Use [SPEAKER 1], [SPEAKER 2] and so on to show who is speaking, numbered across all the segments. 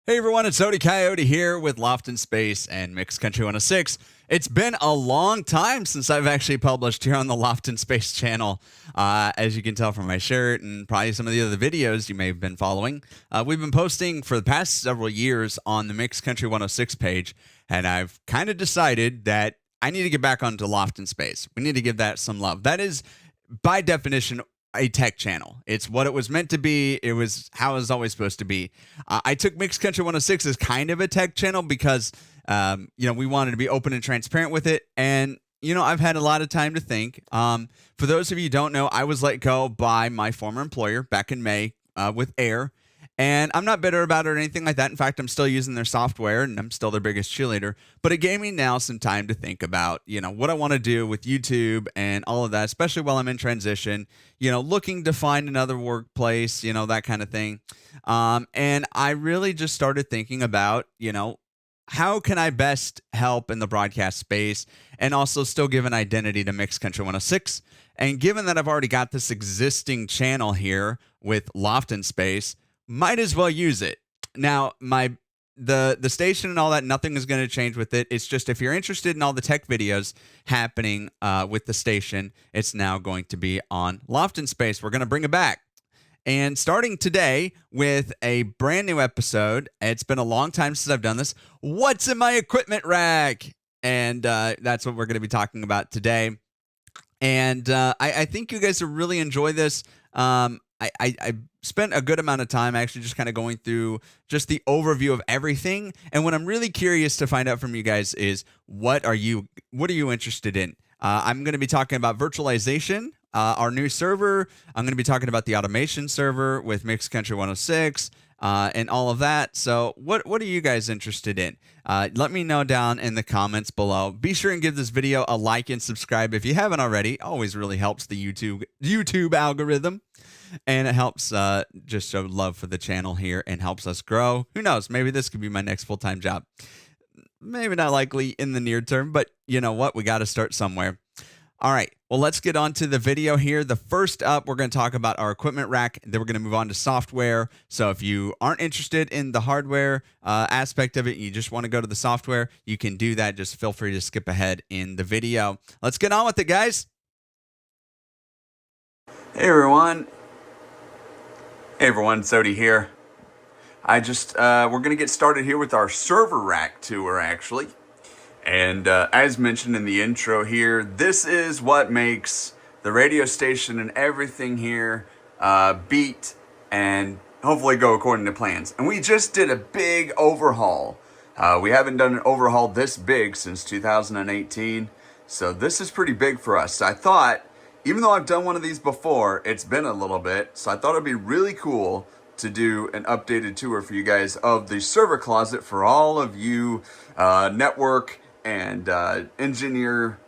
[SPEAKER 1] Hey everyone, it's Odie Coyote here with LoftonSpace and Mixed Country 106. It's been a long time since I've actually published here on the LoftonSpace channel. As you can tell from my shirt and probably some of the other videos you may have been following, we've been posting for the past several years on the Mixed Country 106 page, and I've kind of decided that I need to get back onto LoftonSpace. We need to give that some love. That is, by definition, a tech channel. It's what it was meant to be. It was how it was always supposed to be. I took Mixed Country 106 as kind of a tech channel because, we wanted to be open and transparent with it. And, I've had a lot of time to think. For those of you who don't know, I was let go by my former employer back in May with Air. And I'm not bitter about it or anything like that. In fact, I'm still using their software and I'm still their biggest cheerleader. But it gave me now some time to think about, what I want to do with YouTube and all of that, especially while I'm in transition, looking to find another workplace, that kind of thing. And I really just started thinking about, how can I best help in the broadcast space and also still give an identity to Mixed Country 106? And given that I've already got this existing channel here with LoftonSpace, might as well use it. Now, the station and all that, nothing is going to change with it. It's just if you're interested in all the tech videos happening with the station, it's now going to be on LoftonSpace. We're going to bring it back. And starting today with a brand new episode, it's been a long time since I've done this. What's in my equipment rack? And that's what we're going to be talking about today. And I think you guys will really enjoy this. I spent a good amount of time actually just kind of going through just the overview of everything. And what I'm really curious to find out from you guys is what are you interested in? I'm going to be talking about virtualization, our new server. I'm going to be talking about the automation server with Mixed Country 106 and all of that. So what are you guys interested in? Let me know down in the comments below. Be sure and give this video a like and subscribe if you haven't already. Always really helps the YouTube algorithm. And it helps just show love for the channel here and helps us grow. Who knows? Maybe this could be my next full-time job. Maybe not likely in the near term, but you know what? We got to start somewhere. All right. Well, let's get on to the video here. The first up, we're going to talk about our equipment rack. Then we're going to move on to software. So if you aren't interested in the hardware aspect of it, you just want to go to the software, you can do that. Just feel free to skip ahead in the video. Let's get on with it, guys. Hey, everyone. Hey everyone, it's Odie here. We're going to get started here with our server rack tour actually. And as mentioned in the intro here, this is what makes the radio station and everything here beat and hopefully go according to plans. And we just did a big overhaul. We haven't done an overhaul this big since 2018. So this is pretty big for us. So I thought, even though I've done one of these before, it's been a little bit, so I thought it'd be really cool to do an updated tour for you guys of the server closet for all of you network and engineer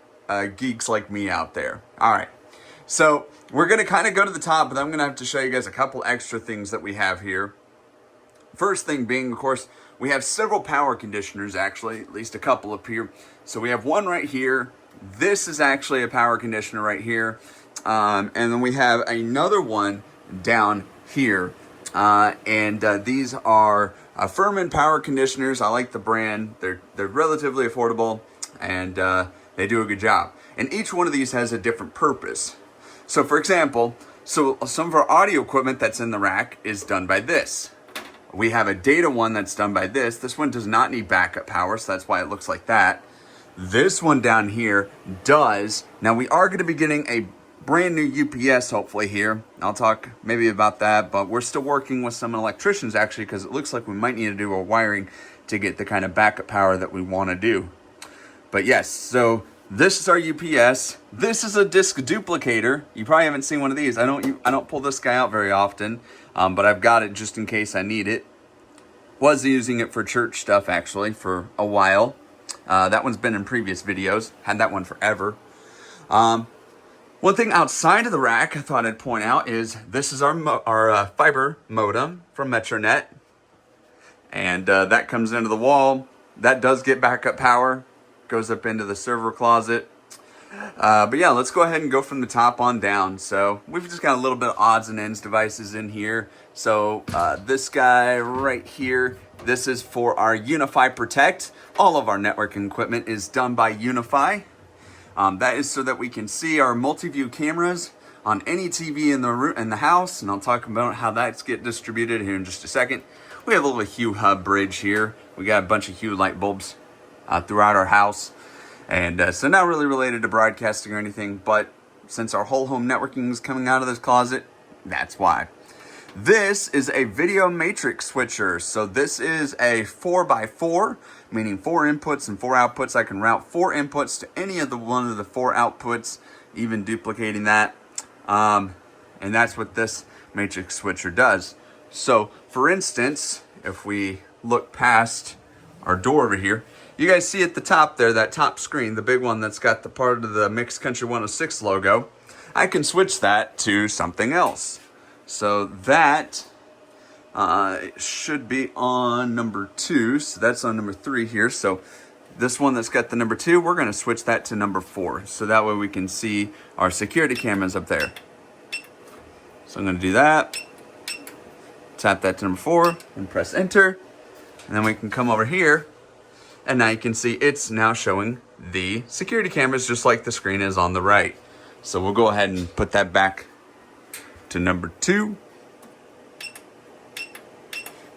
[SPEAKER 1] geeks like me out there. All right, so we're going to kind of go to the top, but I'm going to have to show you guys a couple extra things that we have here. First thing being, of course, we have several power conditioners, actually, at least a couple up here. So we have one right here. This is actually a power conditioner right here. And then we have another one down here. These are Furman power conditioners. I like the brand. They're relatively affordable and they do a good job. And each one of these has a different purpose. So for example, some of our audio equipment that's in the rack is done by this. We have a data one that's done by this. This one does not need backup power, so that's why it looks like that. This one down here does. Now we are going to be getting a brand new UPS hopefully here. I'll talk maybe about that, but we're still working with some electricians actually because it looks like we might need to do a wiring to get the kind of backup power that we want to do. But yes, so this is our UPS. This is a disc duplicator. You probably haven't seen one of these. I don't pull this guy out very often, but I've got it just in case I need it. Was using it for church stuff actually for a while. That one's been in previous videos. Had that one forever. One thing outside of the rack I thought I'd point out is this is our fiber modem from Metronet. And that comes into the wall. That does get backup power. Goes up into the server closet. But yeah, let's go ahead and go from the top on down. So we've just got a little bit of odds and ends devices in here. So this guy right here, this is for our Unify Protect. All of our networking equipment is done by Unify. That is so that we can see our multi-view cameras on any TV in the house, and I'll talk about how that's get distributed here in just a second. We have a little Hue hub bridge here. We got a bunch of Hue light bulbs throughout our house, and so not really related to broadcasting or anything, but since our whole home networking is coming out of this closet, that's why. This is a video matrix switcher. So this is a 4x4, meaning 4 inputs and 4 outputs. I can route 4 inputs to any of one of the 4 outputs, even duplicating that. And that's what this matrix switcher does. So for instance, if we look past our door over here, you guys see at the top there, that top screen, the big one that's got the part of the Mixed Country 106 logo. I can switch that to something else. So that should be on number 2. So that's on number 3 here. So this one that's got the number 2, we're going to switch that to number 4. So that way we can see our security cameras up there. So I'm going to do that. Tap that to number 4 and press enter. And then we can come over here. And now you can see it's now showing the security cameras just like the screen is on the right. So we'll go ahead and put that back to number 2.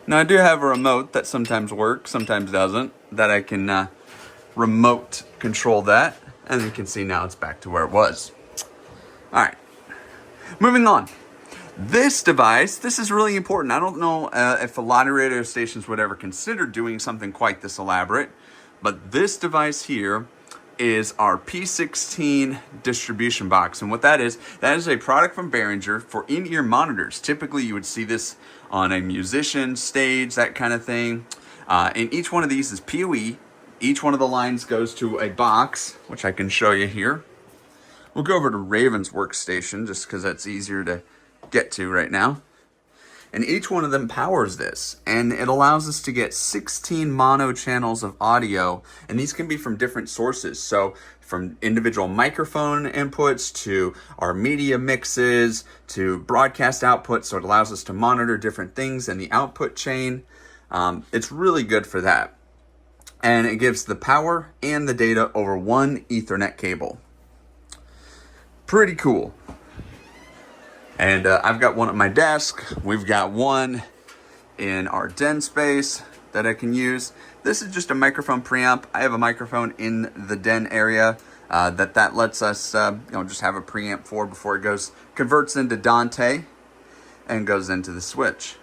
[SPEAKER 1] Now I do have a remote that sometimes works, sometimes doesn't, that I can remote control that, and you can see now it's back to where it was. All right, moving on. This device, this is really important. I don't know if a lot of radio stations would ever consider doing something quite this elaborate, but this device here is our P16 distribution box. And what that is a product from Behringer for in-ear monitors. Typically you would see this on a musician stage, that kind of thing. And each one of these is PoE. Each one of the lines goes to a box, which I can show you here. We'll go over to Raven's workstation just because that's easier to get to right now. And each one of them powers this, and it allows us to get 16 mono channels of audio, and these can be from different sources. So from individual microphone inputs to our media mixes to broadcast outputs. So it allows us to monitor different things in the output chain. It's really good for that. And it gives the power and the data over one Ethernet cable. Pretty cool. And I've got one at my desk. We've got one in our den space that I can use. This is just a microphone preamp. I have a microphone in the den area that lets us just have a preamp for before it converts into Dante and goes into the switch.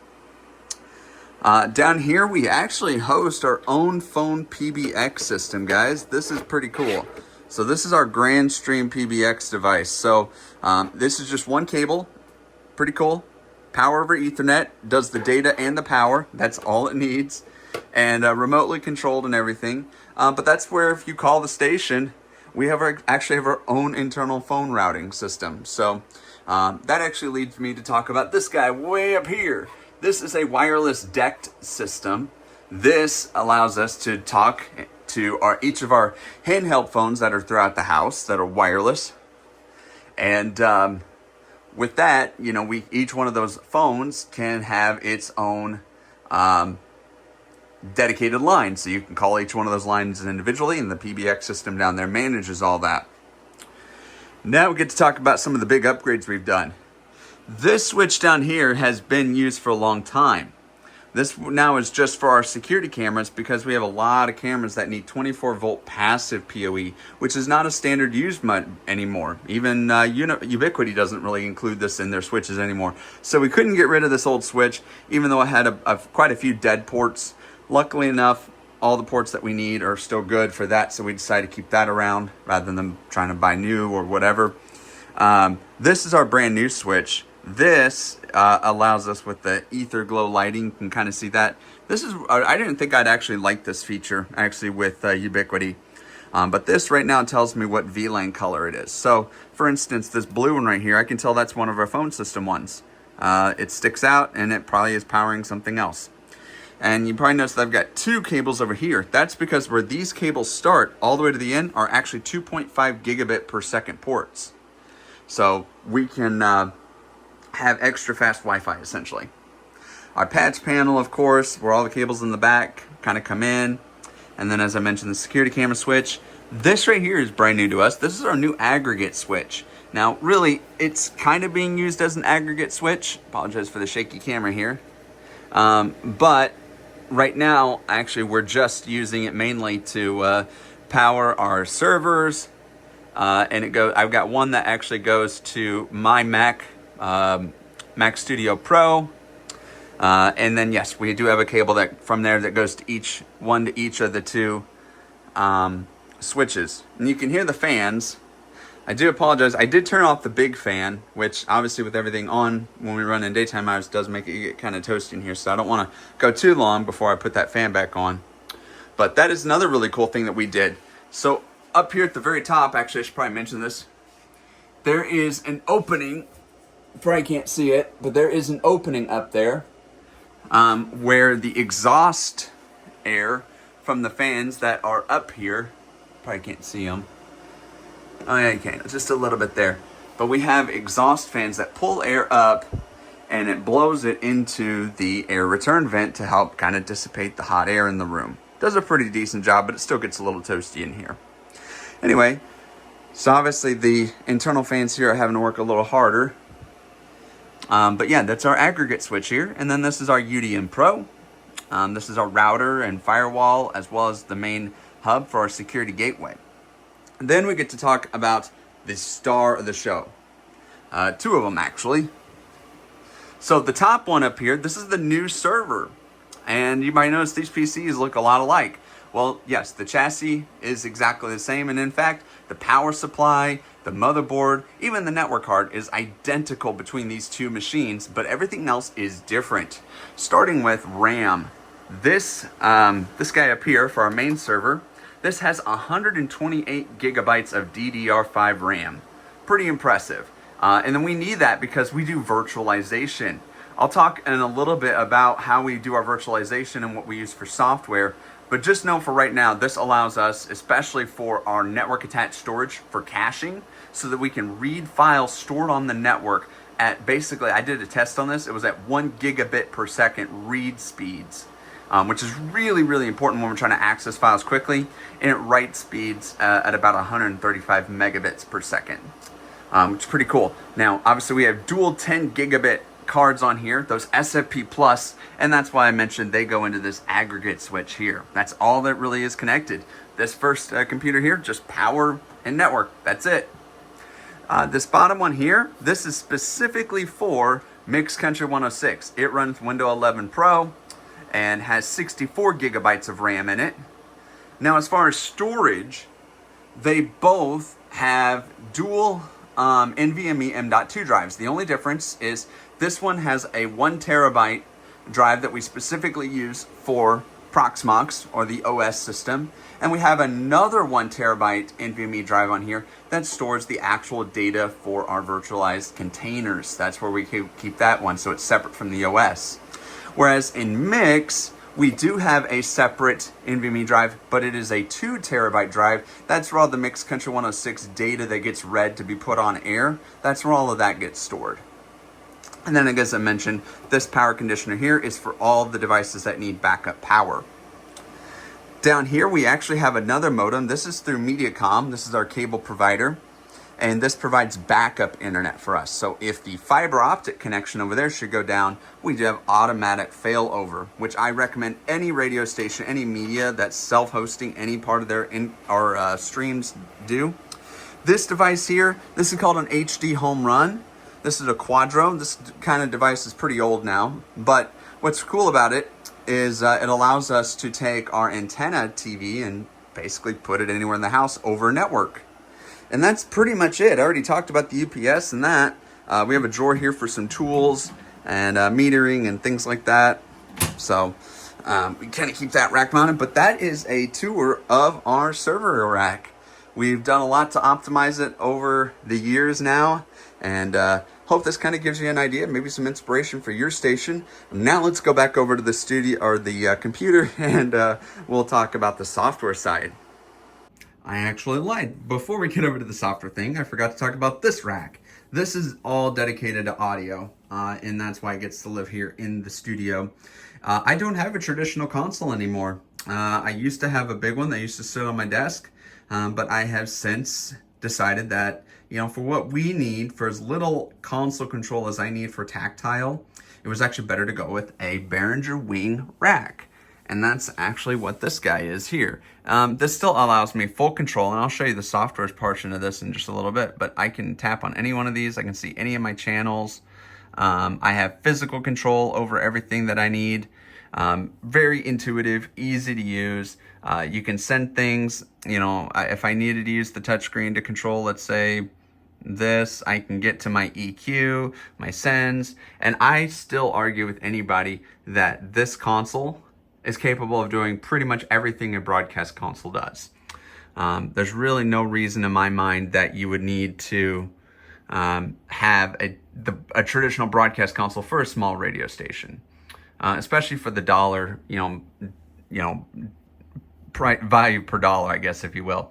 [SPEAKER 1] Down here, we actually host our own phone PBX system, guys. This is pretty cool. So this is our Grand Stream PBX device. So this is just one cable. Pretty cool. Power over Ethernet, does the data and the power. That's all it needs. And remotely controlled and everything. But that's where if you call the station, we actually have our own internal phone routing system. So that actually leads me to talk about this guy way up here. This is a wireless DECT system. This allows us to talk to each of our handheld phones that are throughout the house that are wireless. And with that, each one of those phones can have its own dedicated line. So you can call each one of those lines individually, and the PBX system down there manages all that. Now we get to talk about some of the big upgrades we've done. This switch down here has been used for a long time. This now is just for our security cameras because we have a lot of cameras that need 24-volt passive PoE, which is not a standard used anymore. Even Ubiquiti doesn't really include this in their switches anymore. So we couldn't get rid of this old switch, even though it had quite a few dead ports. Luckily enough, all the ports that we need are still good for that, so we decided to keep that around rather than trying to buy new or whatever. This is our brand new switch. This allows us with the ether glow lighting. You can kind of see that. I didn't think I'd actually like this feature actually with Ubiquiti. But this right now tells me what VLAN color it is. So for instance, this blue one right here, I can tell that's one of our phone system ones. It sticks out and it probably is powering something else. And you probably noticed that I've got 2 cables over here. That's because where these cables start all the way to the end are actually 2.5 gigabit per second ports. So we can have extra fast Wi-Fi essentially. Our patch panel, of course, where all the cables in the back kind of come in. And then as I mentioned, the security camera switch. This right here is brand new to us. This is our new aggregate switch. Now, really, it's kind of being used as an aggregate switch. Apologize for the shaky camera here. But right now, actually, we're just using it mainly to power our servers. And I've got one that actually goes to my Mac, Mac Studio Pro. And then, yes, we do have a cable that from there that goes to each of the 2 switches. And you can hear the fans. I do apologize. I did turn off the big fan, which obviously with everything on when we run in daytime hours does make it get kind of toasty in here. So I don't want to go too long before I put that fan back on. But that is another really cool thing that we did. So up here at the very top, actually I should probably mention this. There is an opening. You probably can't see it, but there is an opening up there where the exhaust air from the fans that are up here, probably can't see them. Oh yeah, you can. It's just a little bit there. But we have exhaust fans that pull air up and it blows it into the air return vent to help kind of dissipate the hot air in the room. Does a pretty decent job, but it still gets a little toasty in here. Anyway, so obviously the internal fans here are having to work a little harder. But yeah, that's our aggregate switch here. And then this is our UDM Pro. This is our router and firewall, as well as the main hub for our security gateway. And then we get to talk about the star of the show. 2 of them, actually. So the top one up here, this is the new server. And you might notice these PCs look a lot alike. Well, yes, the chassis is exactly the same. And in fact, the power supply, the motherboard, even the network card is identical between these 2 machines, but everything else is different. Starting with RAM. This guy up here for our main server, this has 128 gigabytes of DDR5 RAM. Pretty impressive. And then we need that because we do virtualization. I'll talk in a little bit about how we do our virtualization and what we use for software. But just know for right now, this allows us, especially for our network attached storage for caching, so that we can read files stored on the network at basically, I did a test on this, it was at 1 gigabit per second read speeds. Which is really, really important when we're trying to access files quickly, and at write speeds at about 135 megabits per second, which is pretty cool. Now, obviously, we have dual 10 gigabit cards on here, those SFP Plus, and that's why I mentioned they go into this aggregate switch here. That's all that really is connected. This first computer here, just power and network. That's it. This bottom one here, this is specifically for Mix Country 106. It runs Windows 11 Pro and has 64 gigabytes of RAM in it. Now, as far as storage, they both have dual NVMe M.2 drives. The only difference is this one has a 1 terabyte drive that we specifically use for Proxmox, or the OS system, and we have another 1 terabyte NVMe drive on here that stores the actual data for our virtualized containers. That's where we keep that one, so it's separate from the OS. Whereas in Mix, we do have a separate NVMe drive, but it is a 2 terabyte drive. That's where all the Mix Country 106 data that gets read to be put on air, that's where all of that gets stored. And then, as I mentioned, this power conditioner here is for all the devices that need backup power. Down here, we actually have another modem. This is through Mediacom. This is our cable provider. And this provides backup internet for us. So if the fiber optic connection over there should go down, we do have automatic failover, which I recommend any radio station, any media that's self-hosting any part of their streams do. This device here, this is called an HD home run. This is a Quadro. This kind of device is pretty old now, but what's cool about it is it allows us to take our antenna TV and basically put it anywhere in the house over a network. And that's pretty much it. I already talked about the UPS and that. We have a drawer here for some tools and metering and things like that. So we kind of keep that rack mounted. But that is a tour of our server rack. We've done a lot to optimize it over the years now. And hope this kind of gives you an idea, maybe some inspiration for your station. Now let's go back over to the studio or the computer, and we'll talk about the software side. I actually lied. Before we get over to the software thing, I forgot to talk about this rack. This is all dedicated to audio, and that's why it gets to live here in the studio. I don't have a traditional console anymore. I used to have a big one that used to sit on my desk, but I have since decided that, for what we need, for as little console control as I need for tactile, it was actually better to go with a Behringer wing rack. And that's actually what this guy is here. This still allows me full control, and I'll show you the software portion of this in just a little bit, but I can tap on any one of these. I can see any of my channels. I have physical control over everything that I need. Very intuitive, easy to use. You can send things, if I needed to use the touchscreen to control, let's say, this, I can get to my EQ, my sends, and I still argue with anybody that this console is capable of doing pretty much everything a broadcast console does. There's really no reason in my mind that you would need to have a traditional broadcast console for a small radio station, especially for the dollar, value per dollar, I guess, if you will.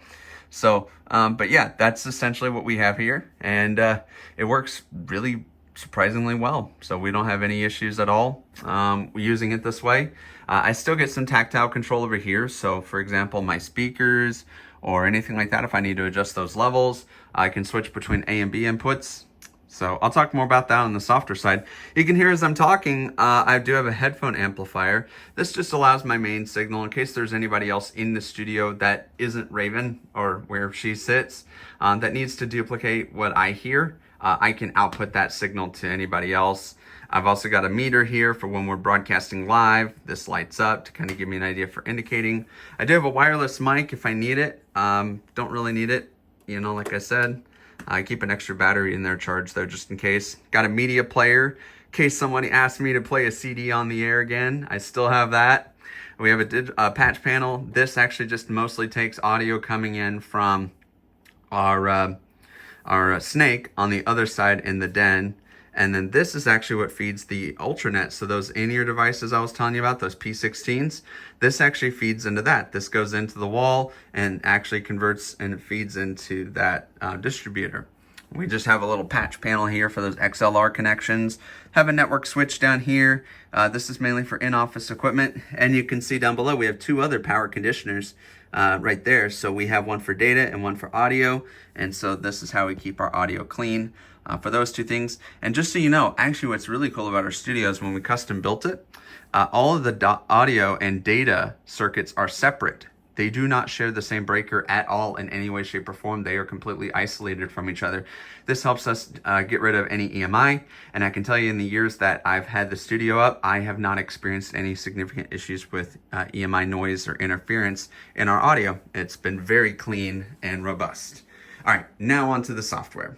[SPEAKER 1] So, but yeah, that's essentially what we have here, and it works really surprisingly well. So we don't have any issues at all using it this way. I still get some tactile control over here. So for example, my speakers or anything like that, if I need to adjust those levels, I can switch between A and B inputs. So I'll talk more about that on the software side. You can hear as I'm talking, I do have a headphone amplifier. This just allows my main signal in case there's anybody else in the studio that isn't Raven or where she sits that needs to duplicate what I hear. I can output that signal to anybody else. I've also got a meter here for when we're broadcasting live. This lights up to kind of give me an idea for indicating. I do have a wireless mic if I need it. Don't really need it, like I said. I keep an extra battery in there charged though, just in case. Got a media player in case somebody asks me to play a CD on the air again. I still have that. We have a patch panel. This actually just mostly takes audio coming in from our snake on the other side in the den. And then this is actually what feeds the Ultranet. So those in-ear devices I was telling you about, those P16s, this actually feeds into that. This goes into the wall and actually converts and feeds into that distributor. We just have a little patch panel here for those XLR connections. Have a network switch down here. This is mainly for in-office equipment. And you can see down below, we have two other power conditioners right there. So we have one for data and one for audio. And so this is how we keep our audio clean for those two things. And just so you know, actually what's really cool about our studio is when we custom built it, all of the audio and data circuits are separate. They do not share the same breaker at all in any way, shape, or form. They are completely isolated from each other. This helps us get rid of any EMI. And I can tell you in the years that I've had the studio up, I have not experienced any significant issues with EMI noise or interference in our audio. It's been very clean and robust. All right, now on to the software.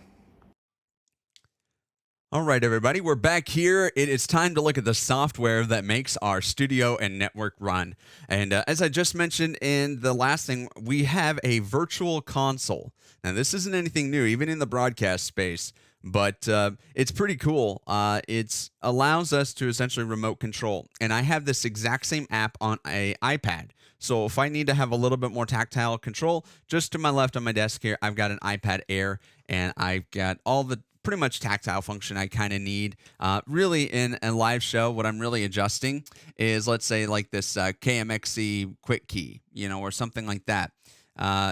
[SPEAKER 1] All right, everybody, we're back here. It is time to look at the software that makes our studio and network run. And as I just mentioned in the last thing, we have a virtual console. Now, this isn't anything new, even in the broadcast space, but it's pretty cool. It allows us to essentially remote control. And I have this exact same app on an iPad. So if I need to have a little bit more tactile control, just to my left on my desk here, I've got an iPad Air, and I've got all the pretty much tactile function I kind of need. Really, in a live show, what I'm really adjusting is, let's say, like this KMXC quick key, or something like that.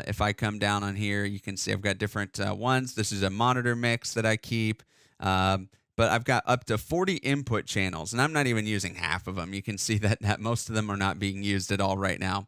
[SPEAKER 1] If I come down on here, you can see I've got different ones. This is a monitor mix that I keep. But I've got up to 40 input channels, and I'm not even using half of them. You can see that most of them are not being used at all right now.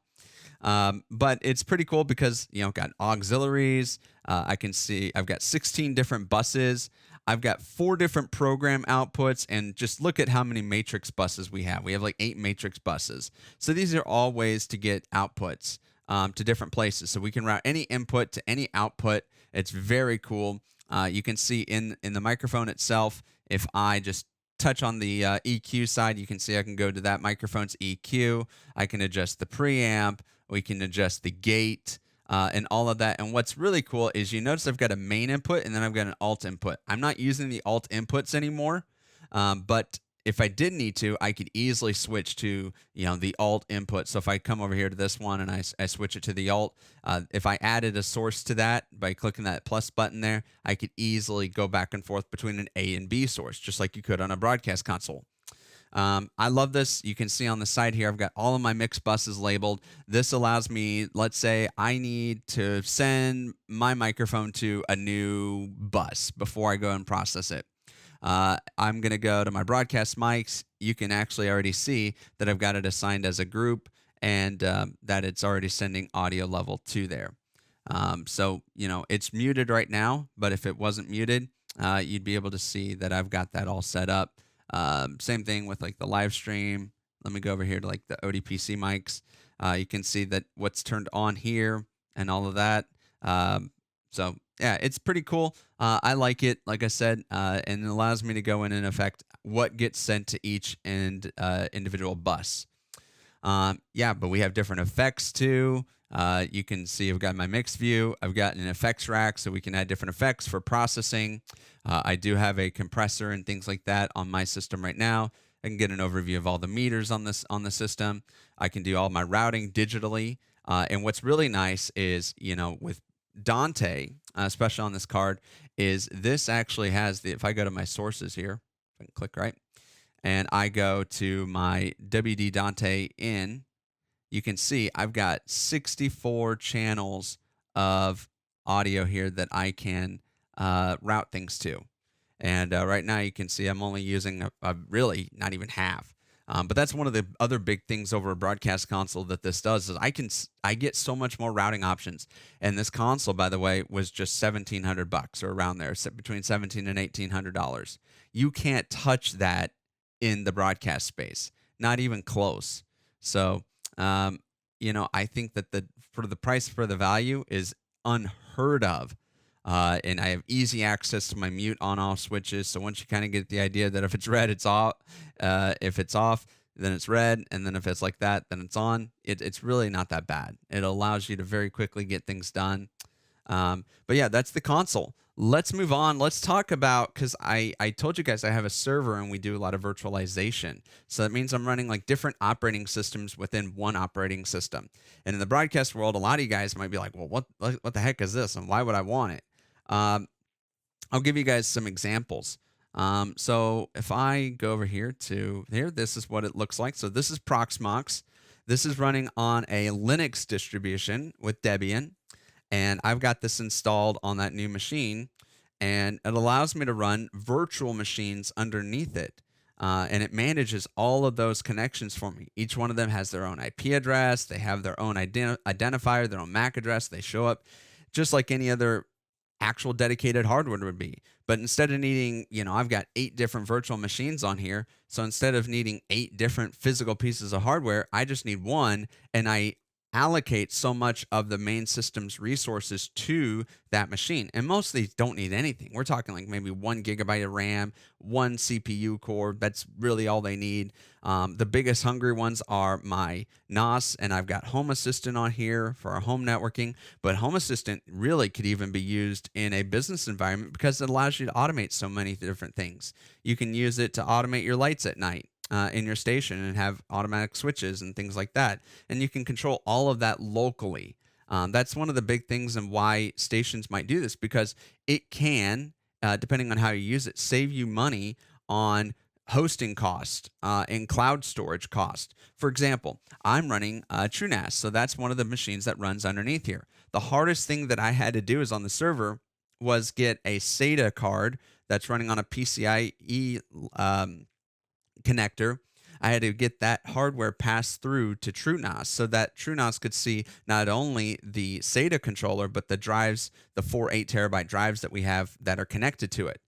[SPEAKER 1] But it's pretty cool because, I've got auxiliaries. I can see I've got 16 different buses. I've got 4 different program outputs, and just look at how many matrix buses we have. We have like 8 matrix buses. So these are all ways to get outputs to different places. So we can route any input to any output. It's very cool. You can see in the microphone itself, if I just touch on the EQ side, you can see I can go to that microphone's EQ. I can adjust the preamp. We can adjust the gate. and all of that. And what's really cool is you notice I've got a main input and then I've got an alt input. I'm not using the alt inputs anymore, but if I did need to, I could easily switch to the alt input. So if I come over here to this one and I switch it to the alt, if I added a source to that by clicking that plus button there, I could easily go back and forth between an A and B source, just like you could on a broadcast console. I love this. You can see on the side here, I've got all of my mix buses labeled. This allows me, let's say I need to send my microphone to a new bus before I go and process it. I'm going to go to my broadcast mics. You can actually already see that I've got it assigned as a group and that it's already sending audio level 2 there. So, it's muted right now, but if it wasn't muted, you'd be able to see that I've got that all set up. Same thing with like the live stream. Let me go over here to like the ODPC mics. You can see that what's turned on here and all of that. So yeah, it's pretty cool. I like it, like I said, and it allows me to go in and affect what gets sent to each individual bus. Yeah, but we have different effects too. You can see I've got my mix view. I've got an effects rack, so we can add different effects for processing. I do have a compressor and things like that on my system right now. I can get an overview of all the meters on the system. I can do all my routing digitally. And what's really nice is, with Dante, especially on this card, is this actually has if I go to my sources here, if I can click right, and I go to my WD Dante in, you can see I've got 64 channels of audio here that I can route things to. And right now you can see I'm only using really not even half. But that's one of the other big things over a broadcast console that this does is I get so much more routing options. And this console, by the way, was just $1,700 or around there, between $1,700 and $1,800. You can't touch that in the broadcast space, not even close. So, I think that for the price for the value is unheard of. And I have easy access to my mute on-off switches. So once you kind of get the idea that if it's red, it's off. If it's off, then it's red. And then if it's like that, then it's on. It's really not that bad. It allows you to very quickly get things done. But yeah, that's the console. Let's move on. Let's talk about, because I told you guys I have a server and we do a lot of virtualization. So that means I'm running like different operating systems within one operating system. And in the broadcast world, a lot of you guys might be like, well, what the heck is this? And why would I want it? I'll give you guys some examples. So if I go over here to here, this is what it looks like. So this is Proxmox. This is running on a Linux distribution with Debian. And I've got this installed on that new machine, and it allows me to run virtual machines underneath it. And it manages all of those connections for me. Each one of them has their own IP address. They have their own identifier, their own MAC address. They show up just like any other actual dedicated hardware would be. But instead of needing, I've got 8 different virtual machines on here. So instead of needing 8 different physical pieces of hardware, I just need one, and I allocate so much of the main system's resources to that machine. And most of these don't need anything. We're talking like maybe 1 gigabyte of RAM, 1 CPU core. That's really all they need. The biggest hungry ones are my NAS, and I've got Home Assistant on here for our home networking. But Home Assistant really could even be used in a business environment because it allows you to automate so many different things. You can use it to automate your lights at night. In your station and have automatic switches and things like that. And you can control all of that locally. That's one of the big things and why stations might do this, because it can, depending on how you use it, save you money on hosting cost and cloud storage cost. For example, I'm running TrueNAS, so that's one of the machines that runs underneath here. The hardest thing that I had to do is on the server was get a SATA card that's running on a PCIe connector. I had to get that hardware passed through to TrueNAS so that TrueNAS could see not only the SATA controller, but the drives, the 4 8 terabyte drives that we have that are connected to it.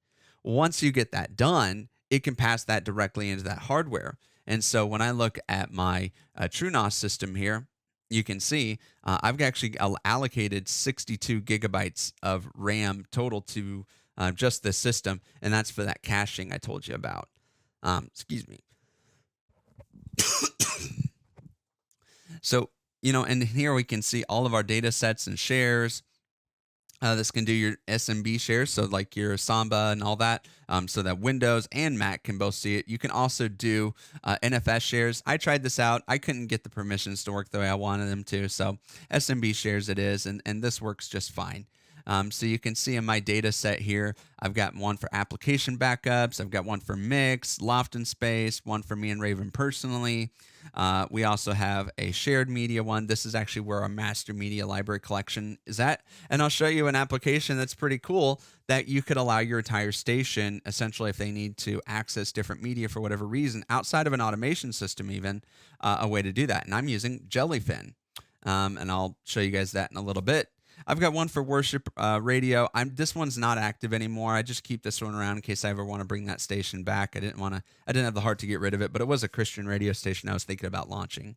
[SPEAKER 1] Once you get that done, it can pass that directly into that hardware. And so when I look at my TrueNAS system here, you can see I've actually allocated 62 gigabytes of RAM total to just this system, and that's for that caching I told you about. Excuse me. So And here we can see all of our data sets and shares. This can do your SMB shares, so like your Samba and all that, so that Windows and Mac can both see it. You can also do NFS shares. I tried this out. I couldn't get the permissions to work the way I wanted them to, so SMB shares it is, and this works just fine. So you can see in my data set here, I've got one for application backups. I've got one for Mix, LoftonSpace, one for me and Raven personally. We also have a shared media one. This is actually where our master media library collection is at. And I'll show you an application that's pretty cool that you could allow your entire station, essentially, if they need to access different media for whatever reason, outside of an automation system, even a way to do that. And I'm using Jellyfin. And I'll show you guys that in a little bit. I've got one for worship radio. This one's not active anymore. I just keep this one around in case I ever want to bring that station back. I didn't have the heart to get rid of it, but it was a Christian radio station I was thinking about launching.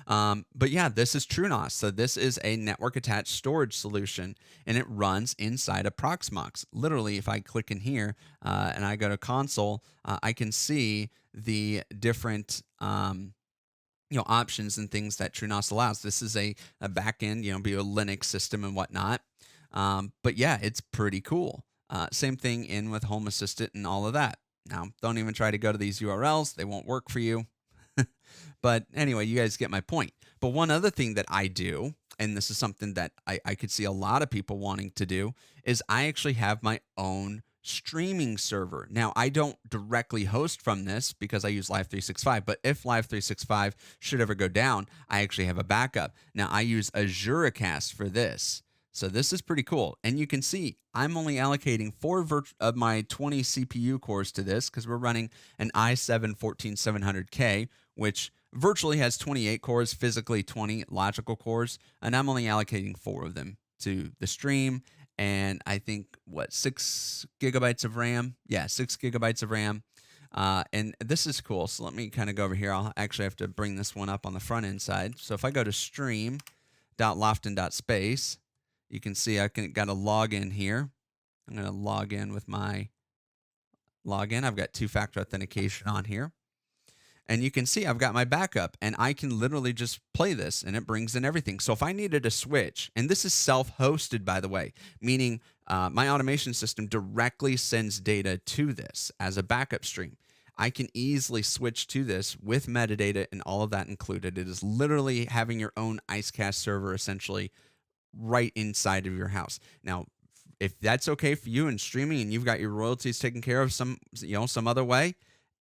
[SPEAKER 1] But yeah, this is TrueNAS. So this is a network attached storage solution, and it runs inside of Proxmox. Literally, if I click in here and I go to console, I can see the different options and things that TrueNAS allows. This is a backend, be a Linux system and whatnot. But yeah, it's pretty cool. Same thing in with Home Assistant and all of that. Now, don't even try to go to these URLs. They won't work for you. But anyway, you guys get my point. But one other thing that I do, and this is something that I could see a lot of people wanting to do, is I actually have my own streaming server. Now, I don't directly host from this because I use Live 365, but if Live 365 should ever go down, I actually have a backup. Now, I use Azuracast for this. So this is pretty cool. And you can see I'm only allocating 4 of my 20 CPU cores to this because we're running an i7-14700K, which virtually has 28 cores, physically 20 logical cores, and I'm only allocating 4 of them to the stream. And I think, 6 gigabytes of RAM? Yeah, 6 gigabytes of RAM. And this is cool. So let me kind of go over here. I'll actually have to bring this one up on the front end side. So if I go to stream.lofton.space, you can see I got a login here. I'm going to log in with my login. I've got 2-factor authentication on here. And you can see I've got my backup, and I can literally just play this, and it brings in everything. So if I needed to switch, and this is self-hosted, by the way, meaning my automation system directly sends data to this as a backup stream. I can easily switch to this with metadata and all of that included. It is literally having your own IceCast server, essentially, right inside of your house. Now, if that's okay for you in streaming and you've got your royalties taken care of some other way,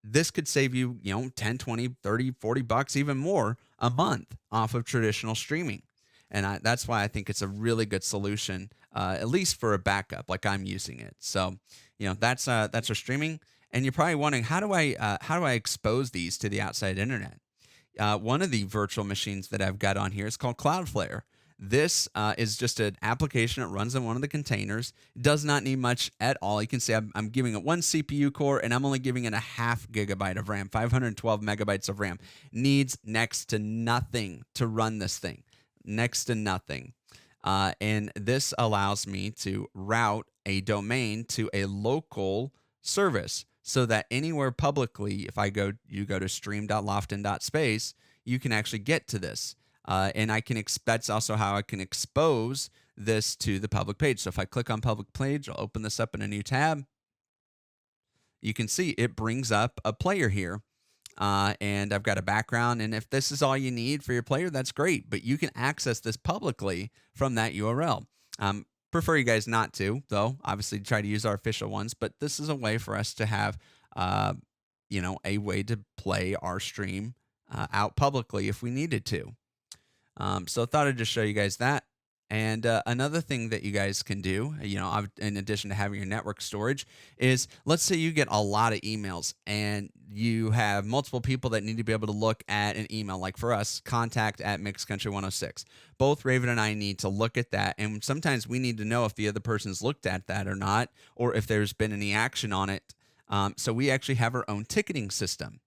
[SPEAKER 1] this could save you, 10, 20, 30, 40 bucks, even more a month off of traditional streaming. And that's why I think it's a really good solution, at least for a backup like I'm using it. So, that's our streaming. And you're probably wondering, how do I expose these to the outside internet? One of the virtual machines that I've got on here is called Cloudflare. This is just an application that runs in one of the containers. It does not need much at all. You can see I'm giving it 1 CPU core, and I'm only giving it a 0.5 gigabyte of RAM, 512 megabytes of RAM. Needs next to nothing to run this thing. Next to nothing. And this allows me to route a domain to a local service so that anywhere publicly, if you go to stream.lofton.space, you can actually get to this. And that's also how I can expose this to the public page. So if I click on public page, I'll open this up in a new tab. You can see it brings up a player here. And I've got a background. And if this is all you need for your player, that's great. But you can access this publicly from that URL. Prefer you guys not to, though. Obviously, try to use our official ones. But this is a way for us to have, a way to play our stream out publicly if we needed to. So I thought I'd just show you guys that. And another thing that you guys can do, in addition to having your network storage, is let's say you get a lot of emails and you have multiple people that need to be able to look at an email. Like for us, contact@mixcountry106. Both Raven and I need to look at that. And sometimes we need to know if the other person's looked at that or not, or if there's been any action on it. So we actually have our own ticketing system.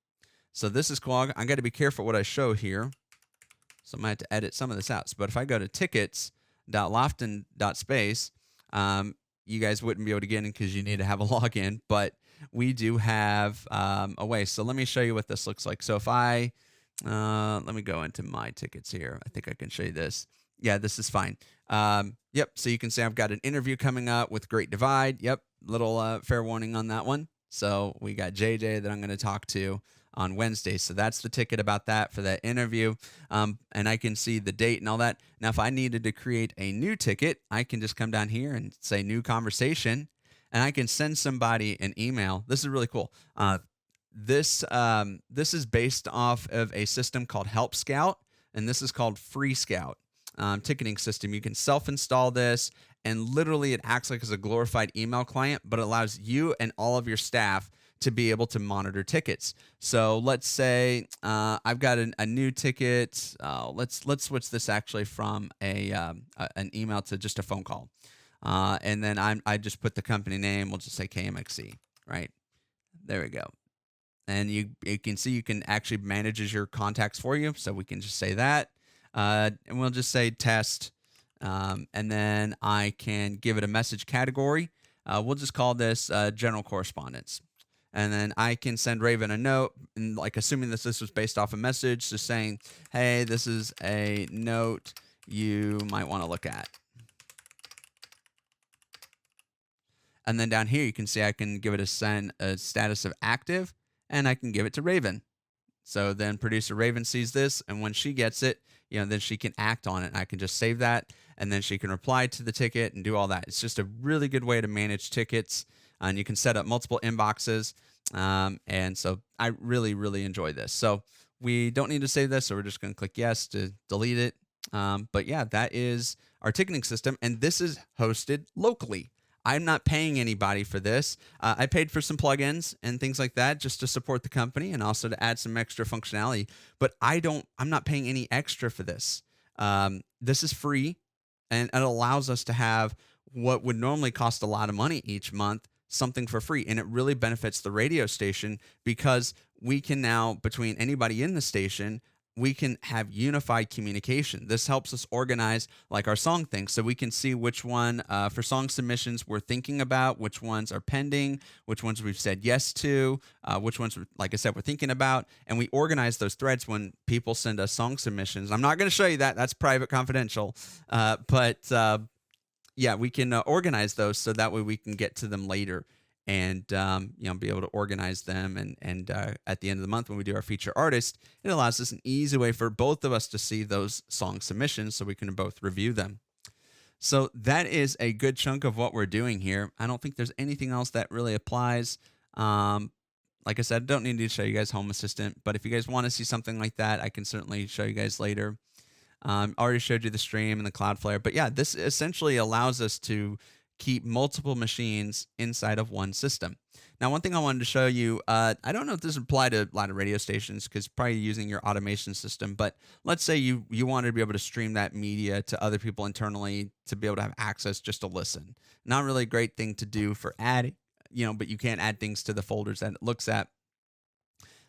[SPEAKER 1] So this is cool. I got to be careful what I show here. So I'm going to have to edit some of this out. But if I go to tickets.lofton.space, you guys wouldn't be able to get in because you need to have a login. But we do have a way. So let me show you what this looks like. So if I Let me go into my tickets here. I think I can show you this. Yeah, this is fine. Yep. So you can see I've got an interview coming up with Great Divide. Yep. Little fair warning on that one. So we got JJ that I'm going to talk to on Wednesday. So that's the ticket about that for that interview. And I can see the date and all that. Now, if I needed to create a new ticket, I can just come down here and say new conversation, and I can send somebody an email. This is really cool. This is based off of a system called Help Scout, and this is called FreeScout ticketing system. You can self-install this, and literally it acts like as a glorified email client, but it allows you and all of your staff to be able to monitor tickets. So let's say I've got a new ticket. Let's switch this actually from an email to just a phone call, and then I just put the company name. We'll just say KMXC. Right there we go. And you can see you can actually manage your contacts for you. So we can just say that. And we'll just say test. And then I can give it a message category. We'll just call this general correspondence. And then I can send Raven a note, and like assuming that this was based off a message, just saying, hey, this is a note you might want to look at. And then down here, you can see I can give it a status of active, and I can give it to Raven. So then producer Raven sees this, and when she gets it, then she can act on it. And I can just save that, and then she can reply to the ticket and do all that. It's just a really good way to manage tickets, and you can set up multiple inboxes. And so I really, really enjoy this. So we don't need to save this, so we're just going to click yes to delete it. But yeah, that is our ticketing system, and this is hosted locally. I'm not paying anybody for this. I paid for some plugins and things like that just to support the company and also to add some extra functionality. But I'm not paying any extra for this. This is free, and it allows us to have what would normally cost a lot of money each month, something for free. And it really benefits the radio station because we can now, between anybody in the station, we can have unified communication. This helps us organize like our song things, so we can see which one for song submissions we're thinking about, which ones are pending, which ones we've said yes to, which ones, like I said, we're thinking about, and we organize those threads when people send us song submissions. I'm not going to show you that; that's private, confidential. But yeah, we can organize those so that way we can get to them later and be able to organize them. And at the end of the month when we do our feature artist, it allows us an easy way for both of us to see those song submissions so we can both review them. So that is a good chunk of what we're doing here. I don't think there's anything else that really applies. Like I said, I don't need to show you guys Home Assistant, but if you guys want to see something like that, I can certainly show you guys later. Already showed you the stream and the Cloudflare, but yeah, this essentially allows us to keep multiple machines inside of one system. Now, one thing I wanted to show you, I don't know if this applies to a lot of radio stations because probably using your automation system, but let's say you wanted to be able to stream that media to other people internally to be able to have access just to listen. Not really a great thing to do for adding, but you can't add things to the folders that it looks at.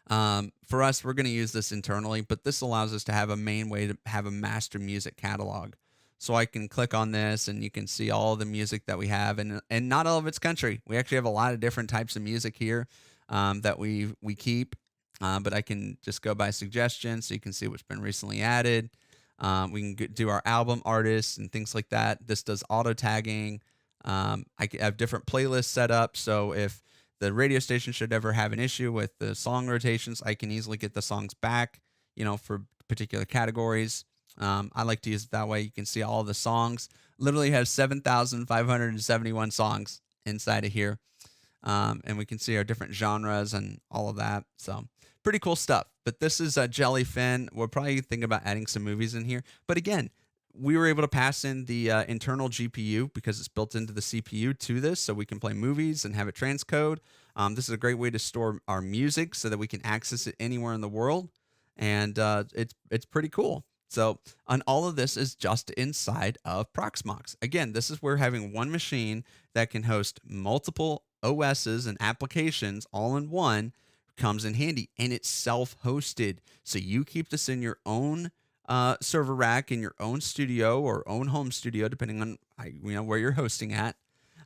[SPEAKER 1] For us, we're going to use this internally, but this allows us to have a main way to have a master music catalog. So I can click on this and you can see all the music that we have, and not all of it's country. We actually have a lot of different types of music here that we keep, but I can just go by suggestion so you can see what's been recently added. We can do our album artists and things like that. This does auto tagging. I have different playlists set up, so if the radio station should ever have an issue with the song rotations, I can easily get the songs back, for particular categories. I like to use it that way. You can see all the songs. Literally has 7,571 songs inside of here. And we can see our different genres and all of that. So pretty cool stuff. But this is a Jellyfin. We're probably thinking about adding some movies in here. But again, we were able to pass in the internal GPU because it's built into the CPU to this, so we can play movies and have it transcode. This is a great way to store our music so that we can access it anywhere in the world. And it's pretty cool. So, and all of this is just inside of Proxmox. Again, this is where having one machine that can host multiple OSs and applications all in one comes in handy, and it's self-hosted. So you keep this in your own server rack in your own studio or own home studio, depending on where you're hosting at.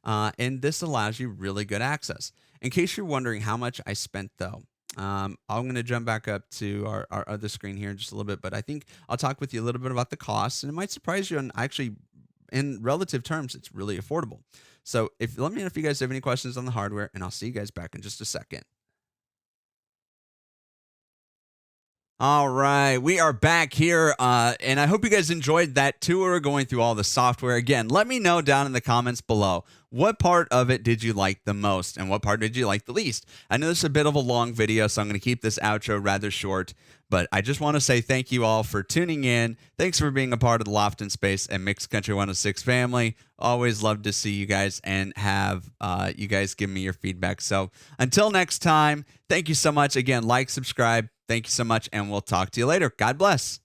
[SPEAKER 1] And this allows you really good access. In case you're wondering how much I spent though, I'm going to jump back up to our other screen here in just a little bit, but I think I'll talk with you a little bit about the costs, and it might surprise you. And actually, in relative terms, it's really affordable. So, if let me know if you guys have any questions on the hardware, and I'll see you guys back in just a second. All right, we are back here, and I hope you guys enjoyed that tour going through all the software. Again, let me know down in the comments below what part of it did you like the most and what part did you like the least. I know this is a bit of a long video, so I'm going to keep this outro rather short, but I just want to say thank you all for tuning in. Thanks for being a part of the LoftonSpace and Mixed Country 106 family. Always love to see you guys and have you guys give me your feedback. So until next time, thank you so much. Again, like, subscribe. Thank you so much, and we'll talk to you later. God bless.